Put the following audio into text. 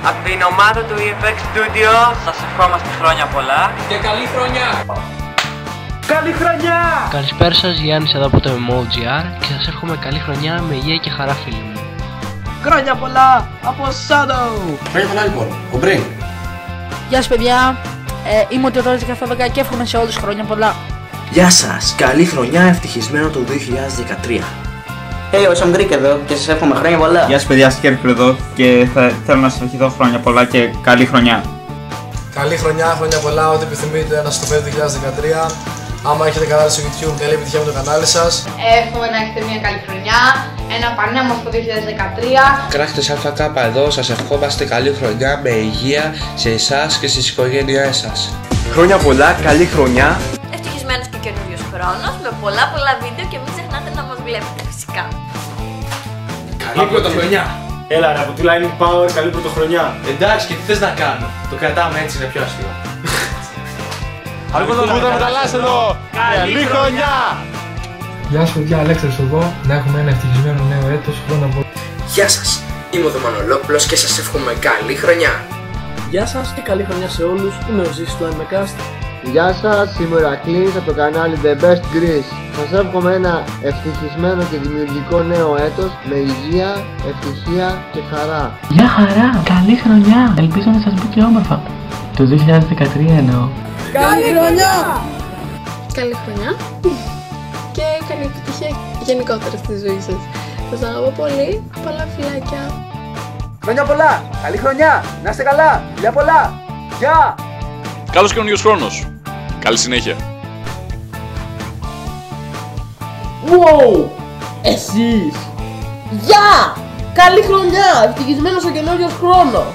Από την ομάδα του EFX Studio σας ευχόμαστε χρόνια πολλά και καλή χρονιά! Καλή χρονιά! Καλησπέρα σας, Γιάννης εδώ από το MMOGR και σας εύχομαι καλή χρονιά με υγεία και χαρά, φίλοι μου. Χρόνια πολλά από Shadow! Χρόνια πολλά λοιπόν, ο Brain. Γεια σας παιδιά, είμαι ο Τεοδόρης 17 και εύχομαι σε όλους χρόνια πολλά. Γεια σας, καλή χρονιά, ευτυχισμένο το 2013. Hey, ο Σαμ Γκρίκ εδώ και σας εύχομαι χρόνια πολλά. Γεια σας παιδιά, Σκέρπιρο εδώ και θέλω να σας ευχηθώ χρόνια πολλά και καλή χρονιά. Καλή χρονιά, χρόνια πολλά, ό,τι επιθυμείτε να σας το φέρει το 2013. Άμα έχετε κανάλι στο YouTube, καλή επιτυχία με το κανάλι σας. Εύχομαι να έχετε μια καλή χρονιά, ένα πανέμορφο 2013. Κράκτος ΑΚ εδώ, σας ευχόμαστε καλή χρονιά με υγεία σε εσάς και στις οικογένειές σας. Χρόνια πολλά, καλή χρονιά. Ευτυχισμένος και καινούριος χρόνος με πολλά βίντεο και μην ξεχνάτε να μας βλέπετε φυσικά. Καλή πρωτοχρονιά! Έλα ρε, από τη Lightning Power, καλή πρωτοχρονιά. Εντάξει, και τι θες να κάνω, το κρατάμε έτσι, είναι πιο αστείο. Καλή χρονιά! Γεια σας παιδιά, Αλέξανδρος εδώ, να έχουμε ένα ευτυχισμένο νέο έτος, χρόνια πολλά. Γεια σας, είμαι ο Δωμανολόπουλος και σας εύχομαι καλή χρονιά. Γεια σας και καλή χρονιά σε όλους, είμαι ο Ζήσης του Animecast. Γεια σας, είμαι ο Ηρακλής από το κανάλι The Best Greece. Σας εύχομαι ένα ευτυχισμένο και δημιουργικό νέο έτος με υγεία, ευτυχία και χαρά. Γεια χαρά, καλή χρονιά, ελπίζω να σας μπει και όμορφα. Το 2013 εννοώ. Καλή χρονιά! Καλή χρονιά και καλή επιτυχία γενικότερα στη ζωή σας. Σας αγαπώ πολύ, πολλά φιλάκια. Χρόνια πολλά, καλή χρονιά, να είστε καλά, φιλιά πολλά, γεια! Καλός καινούριος χρόνος, καλή συνέχεια. Wow! Εσείς! Γεια! Καλή χρονιά! Ευτυχισμένος ο καινούριος χρόνος!